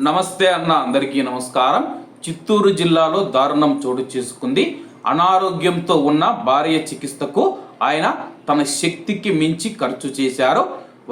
నమస్తే అన్న, అందరికీ నమస్కారం. చిత్తూరు జిల్లాలో దారుణం చోటు చేసుకుంది. అనారోగ్యంతో ఉన్న భార్య చికిత్సకు ఆయన తన శక్తికి మించి ఖర్చు చేశారు.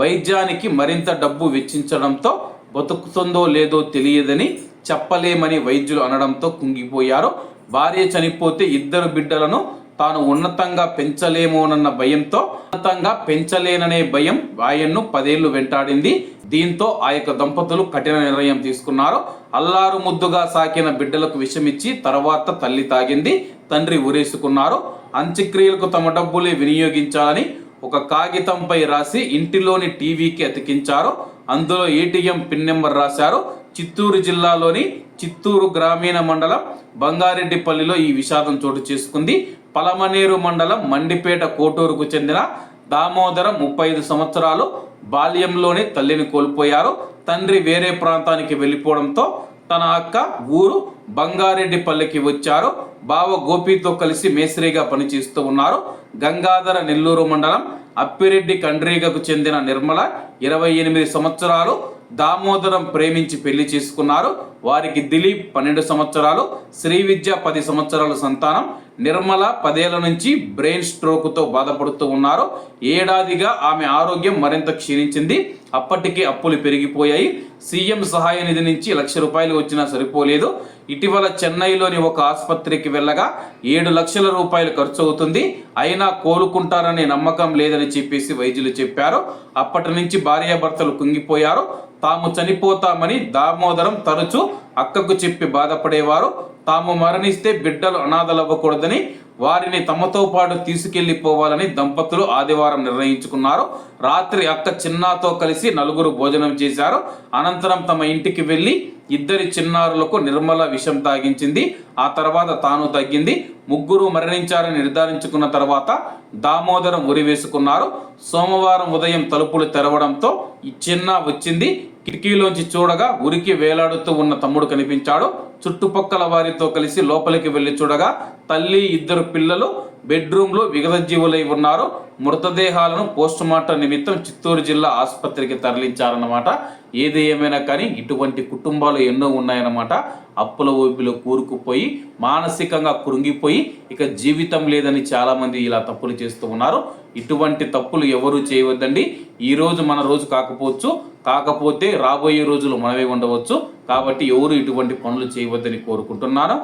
వైద్యానికి మరింత డబ్బు వెచ్చించడంతో బతుకుతుందో లేదో తెలియదని చెప్పలేమని వైద్యులు అనడంతో కుంగిపోయారు. భార్య చనిపోతే ఇద్దరు బిడ్డలను తాను ఉన్నతంగా పెంచలేమోనన్న భయంతో ఉన్నతంగా పెంచలేననే భయం ఆయన్ను 10 ఏళ్లు వెంటాడింది. దీంతో ఆ యొక్క దంపతులు కఠిన నిర్ణయం తీసుకున్నారు. అల్లారు ముద్దుగా సాకిన బిడ్డలకు విషమిచ్చి తర్వాత తల్లి తాగింది, తండ్రి ఉరేసుకున్నారు. అంత్యక్రియలకు తమ డబ్బులే వినియోగించాలని ఒక కాగితంపై రాసి ఇంటిలోని టీవీకి అతికించారు. అందులో ఏటీఎం పిన్ నెంబర్ రాశారు. చిత్తూరు జిల్లాలోని చిత్తూరు గ్రామీణ మండలం బంగారెడ్డిపల్లిలో ఈ విషాదం చోటు చేసుకుంది. పలమనేరు మండలం మండిపేట కోటూరుకు చెందిన దామోదరం 35 సంవత్సరాలు బాల్యంలోనే తల్లిని కోల్పోయారు. తండ్రి వేరే ప్రాంతానికి వెళ్ళిపోవడంతో తన అక్క ఊరు బంగారెడ్డిపల్లికి వచ్చారు. బావ గోపితో కలిసి మేస్త్రిగా పనిచేస్తూ ఉన్నారు. గంగాధర నెల్లూరు మండలం అప్పిరెడ్డి కండ్రీగకు చెందిన నిర్మల 28 సంవత్సరాలు దామోదరం ప్రేమించి పెళ్లి చేసుకున్నారు. వారికి దిలీప్ 12 సంవత్సరాలు, శ్రీవిద్య 10 సంవత్సరాల సంతానం. నిర్మల 10 ఏళ్ల నుంచి బ్రెయిన్ స్ట్రోక్తో బాధపడుతూ ఉన్నారు. ఏడాదిగా ఆమె ఆరోగ్యం మరింత క్షీణించింది. అప్పటికే అప్పులు పెరిగిపోయాయి. సీఎం సహాయ నిధి నుంచి ₹1,00,000 వచ్చినా సరిపోలేదు. ఇటీవల చెన్నైలోని ఒక ఆసుపత్రికి వెళ్ళగా 7 లక్షల రూపాయలు ఖర్చు అవుతుంది. అయినా కోలుకుంటారనే నమ్మకం లేదని చెప్పేసి వైద్యులు చెప్పారు. అప్పటి నుంచి భార్యాభర్తలు కుంగిపోయారు. తాము చనిపోతామని దామోదరం తరచూ అక్కకు చెప్పి బాధపడేవారు. తాము మరణిస్తే బిడ్డలు అనాథలవ్వకూడదని వారిని తమతో పాటు తీసుకెళ్లిపోవాలని దంపతులు ఆదివారం నిర్ణయించుకున్నారు. రాత్రి అక్క చిన్నాతో కలిసి 4 భోజనం చేశారు. అనంతరం తమ ఇంటికి వెళ్లి 2 చిన్నారులకు నిర్మల విషం తాగించింది. ఆ తర్వాత తాను తగ్గింది. 3 మరణించారని నిర్ధారించుకున్న తర్వాత దామోదరం ఉరివేసుకున్నారు. సోమవారం ఉదయం తలుపులు తెరవడంతో ఈ చిన్న వచ్చింది. కిటికీలోంచి చూడగా ఉరికి వేలాడుతూ ఉన్న తమ్ముడు కనిపించాడు. చుట్టుపక్కల వారితో కలిసి లోపలికి వెళ్లి చూడగా తల్లి, 2 పిల్లలు బెడ్రూమ్లో విగతజీవులై ఉన్నారు. మృతదేహాలను పోస్టుమార్టం నిమిత్తం చిత్తూరు జిల్లా ఆసుపత్రికి తరలించారన్నమాట. ఏది ఏమైనా కానీ ఇటువంటి కుటుంబాలు ఎన్నో ఉన్నాయన్నమాట. అప్పుల ఊబిలో కూరుకుపోయి మానసికంగా కృంగిపోయి ఇక జీవితం లేదని చాలామంది ఇలా తప్పులు చేస్తూ ఉన్నారు. ఇటువంటి తప్పులు ఎవరు చేయవద్దండి. ఈరోజు మన రోజు కాకపోతే రాబోయే రోజులు మనమే ఉండవచ్చు. కాబట్టి ఎవరు ఇటువంటి పనులు చేయవద్దని కోరుకుంటున్నాను.